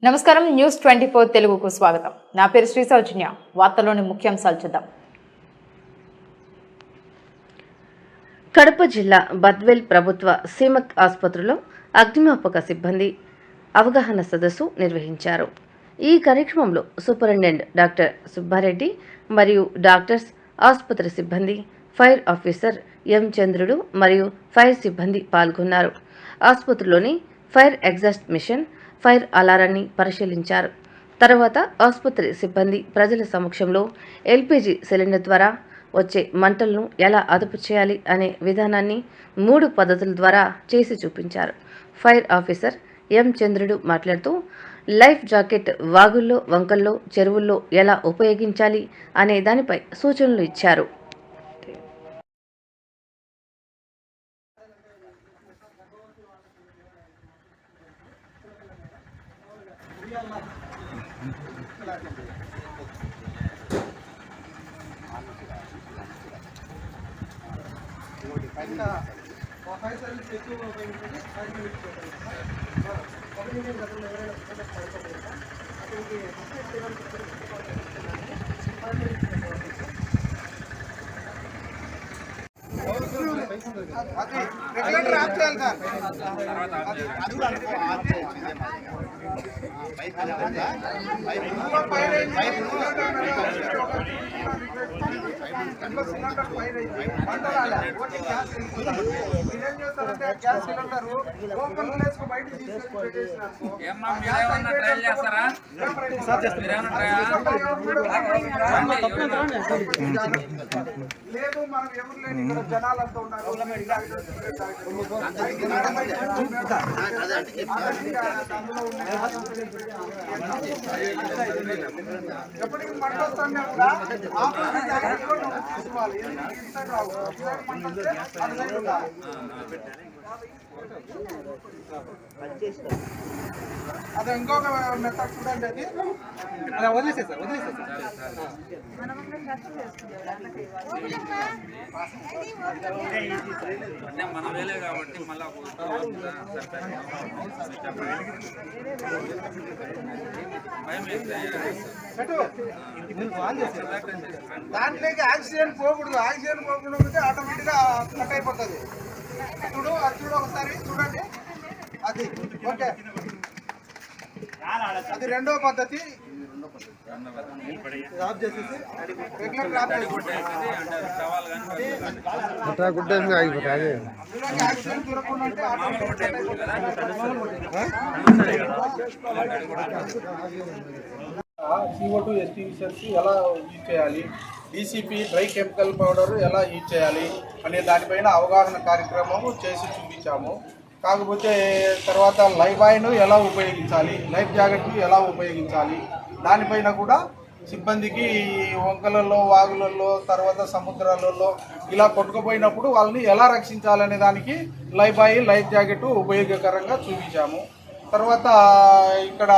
నమస్కారం న్యూస్ 24 తెలుగుకు స్వాగతం. నా పేరు శ్రీ సౌజన్య. వార్తలోని ముఖ్యాంశాలు చూద్దాం. కడప జిల్లా బద్వేల్ ప్రభుత్వ సీమక్ ఆసుపత్రిలో అగ్నిమాపక సిబ్బంది అవగాహన సదస్సు నిర్వహించారు. ఈ కార్యక్రమంలో సూపరింటెండెంట్ డాక్టర్ సుబ్బారెడ్డి మరియు డాక్టర్స్, ఆసుపత్రి సిబ్బంది, ఫైర్ ఆఫీసర్ ఎం చంద్రుడు మరియు ఫైర్ సిబ్బంది పాల్గొన్నారు. ఆసుపత్రిలోని ఫైర్ ఎగ్జాస్ట్ మిషన్, ఫైర్ అలారాన్ని పరిశీలించారు. తర్వాత ఆసుపత్రి సిబ్బంది ప్రజల సమక్షంలో ఎల్పీజీ సిలిండర్ ద్వారా వచ్చే మంటలను ఎలా అదుపు చేయాలి అనే విధానాన్ని 3 పద్ధతుల ద్వారా చేసి చూపించారు. ఫైర్ ఆఫీసర్ ఎం చంద్రుడు మాట్లాడుతూ లైఫ్ జాకెట్ వాగుల్లో, వంకల్లో, చెరువుల్లో ఎలా ఉపయోగించాలి అనే దానిపై సూచనలు ఇచ్చారు. గ్యాస్ సిలిండర్ ఓపెన్ ప్లేస్ కు బయట లేదు. మనం ఎవరు లేని ఇక్కడ జనాలంతా ఉన్నారు. ఎప్పటికీ మంట వస్తున్నా కూడా తీసుకోవాలి. అదే ఇంకొక మెథడ్ చూడండి. అది అలా వదిలేసే సార్ మన వేలే కాబట్టి మళ్ళీ దాంట్లోకి ఆక్సిజన్ పోకూడదు. ఆక్సిజన్ పోకుండా ఉంటే ఆటోమేటిక్ గా కట్ అయిపోతుంది. చూడు ఒకసారి చూడండి. అది ఓకే. అది రెండో పద్ధతి. ఆఫ్ చేసేసి రెగ్యులర్ ఆఫ్ ఆక్సిజన్ దొరకకుండా ఉంటే CO2 ఎస్టింగ్విషర్స్ ఎలా యూజ్ చేయాలి, DCP డ్రై కెమికల్ పౌడర్ ఎలా యూజ్ చేయాలి అనే దానిపైన అవగాహన కార్యక్రమం చేసి చూపించాము. కాకపోతే తర్వాత లైఫ్ బాయ్ను ఎలా ఉపయోగించాలి, లైఫ్ జాకెట్ను ఎలా ఉపయోగించాలి దానిపైన కూడా సిబ్బందికి వంకలలో, వాగులలో, తర్వాత సముద్రాలలో ఇలా కొట్టుకుపోయినప్పుడు వాళ్ళని ఎలా రక్షించాలనే దానికి లైఫ్ బాయ్, లైఫ్ జాకెట్ ఉపయోగకరంగా చూపించాము. తర్వాత ఇక్కడ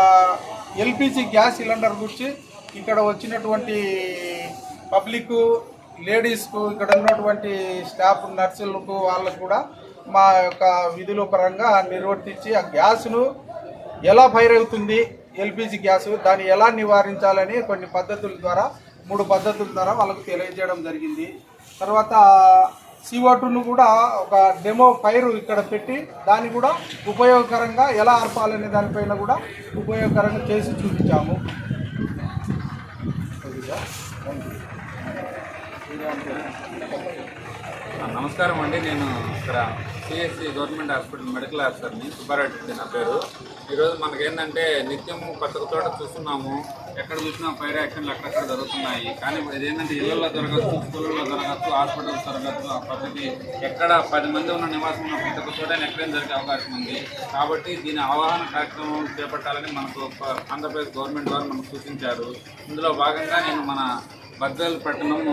ఎల్పిజి గ్యాస్ సిలిండర్ గురించి ఇక్కడ వచ్చినటువంటి పబ్లిక్, లేడీస్కు, ఇక్కడ ఉన్నటువంటి స్టాఫ్, నర్సులకు, వాళ్ళకు కూడా మా యొక్క విధుల పరంగా నిర్వర్తించి ఆ గ్యాస్ను ఎలా ఫైర్ అవుతుంది, ఎల్పిజి గ్యాస్ దాన్ని ఎలా నివారించాలని కొన్ని పద్ధతుల ద్వారా 3 పద్ధతుల ద్వారా వాళ్ళకు తెలియజేయడం జరిగింది. తర్వాత CO2ను కూడా ఒక డెమో ఫైర్ ఇక్కడ పెట్టి దాన్ని కూడా ఉపయోగకరంగా ఎలా ఆర్పాలనే దానిపైన కూడా ఉపయోగకరంగా చేసి చూపించాము. నమస్కారం అండి. నేను ఇక్కడ సిఎస్సి గవర్నమెంట్ హాస్పిటల్ మెడికల్ ఆఫీసర్ని, సుబ్బారెడ్డి నా పేరు. ఈరోజు మనకేంటంటే నిత్యం కొత్త చోట చూస్తున్నాము, ఎక్కడ చూసినా ఫైర్ యాక్షన్లు అక్కడక్కడ జరుగుతున్నాయి. కానీ ఇదేంటంటే ఇళ్లలో జరగచ్చు, స్కూళ్ళలో జరగచ్చు, హాస్పిటల్స్ జరగచ్చు. ఆ పద్ధతి ఎక్కడ 10 మంది ఉన్న నివాసం ఉన్న ప్రతి ఒక్క చోట ఎక్కడైనా జరిగే అవకాశం ఉంది. కాబట్టి దీని అవగాహన కార్యక్రమం చేపట్టాలని మనకు ఆంధ్రప్రదేశ్ గవర్నమెంట్ వారు మనకు సూచించారు. ఇందులో భాగంగా నేను మన బద్వేల్ పట్టణము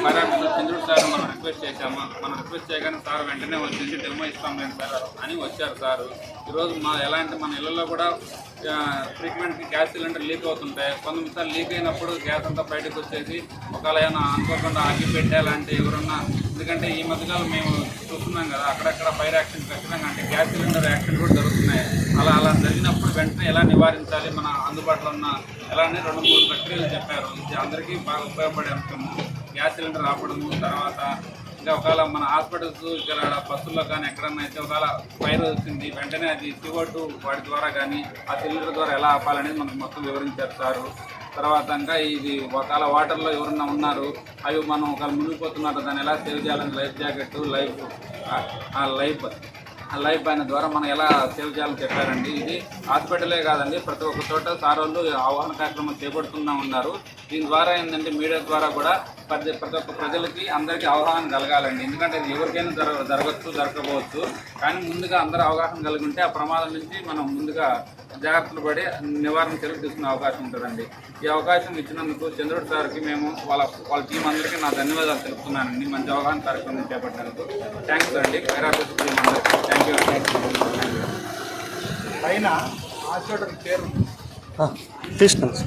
ఫైర్ ఆఫీసర్ చంద్రుడు సార్ మనం రిక్వెస్ట్ చేశాము. మనం రిక్వెస్ట్ చేయగానే సార్ వెంటనే వచ్చేసి డెమో ఇస్తాం లేదు సార్ అని వచ్చారు సార్. ఈరోజు ఎలా అంటే మన ఇళ్లలో కూడా ఫ్రీక్వెంట్గా గ్యాస్ సిలిండర్ లీక్ అవుతుంటాయి. కొంతమంది లీక్ అయినప్పుడు గ్యాస్ అంతా బయటకు వచ్చేసి ఒకవేళ ఏమైనా అనుకోకుండా ఆగి పెట్టాలంటే ఎవరన్నా, ఎందుకంటే ఈ మధ్యకాలం మేము చూస్తున్నాం కదా అక్కడక్కడ ఫైర్ యాక్సిడెంట్ ఖచ్చితంగా అంటే గ్యాస్ సిలిండర్ యాక్సిడెంట్ కూడా జరుగుతున్నాయి. అలా జరిగినప్పుడు వెంటనే ఎలా నివారించాలి, మన అందుబాటులో ఉన్న ఎలా అని 2-3 ప్రక్రియలు చెప్పారు. ఇది అందరికీ బాగా ఉపయోగపడే అంశము. గ్యాస్ సిలిండర్ ఆపడము, తర్వాత ఇంకా ఒకవేళ మన హాస్పిటల్స్ ఇక్కడ బస్సుల్లో కానీ ఎక్కడన్నా అయితే ఒకవేళ ఫైర్ వచ్చింది వెంటనే అది CO2 వాటి ద్వారా కానీ ఆ సిలిండర్ ద్వారా ఎలా ఆపాలనేది మనకు మొత్తం వివరించారు సారు. తర్వాత ఇంకా ఇది ఒకవేళ వాటర్లో ఎవరన్నా ఉన్నారు, అవి మనం ఒకవేళ మునిగిపోతున్నారు, దాన్ని ఎలా సేవ్ చేయాలని లైఫ్ జాకెట్, లైఫ్ అయిన ద్వారా మనం ఎలా సేవ్ చేయాలని చెప్పారండి. ఇది హాస్పిటలే కాదండి, ప్రతి ఒక్క చోట సార్ వాళ్ళు అవగాహన కార్యక్రమం చేపడుతూనే ఉన్నారు. దీని ద్వారా ఏంటంటే మీడియా ద్వారా కూడా ప్రతి ఒక్క ప్రజలకి అందరికీ అవగాహన కలగాలండి. ఎందుకంటే ఇది ఎవరికైనా జరగచ్చు, జరగకపోవచ్చు. కానీ ముందుగా అందరూ అవగాహన కలిగి ఉంటే ఆ ప్రమాదం నుంచి మనం ముందుగా జాగ్రత్తలు పడి నివారణ చర్యలు తీసుకునే అవకాశం ఉంటుందండి. ఈ అవకాశం ఇచ్చినందుకు చంద్రుడు సార్కి మేము వాళ్ళ టీం అందరికీ నా ధన్యవాదాలు తెలుపుతున్నానండి. మంచి అవగాహన కార్యక్రమం చేపట్టినందుకు థ్యాంక్స్ అండి. ఖైరాబాద్ టీం అందరికీ థ్యాంక్ యూ. పైన హాస్పిటల్ పేరు తీసుకోండి.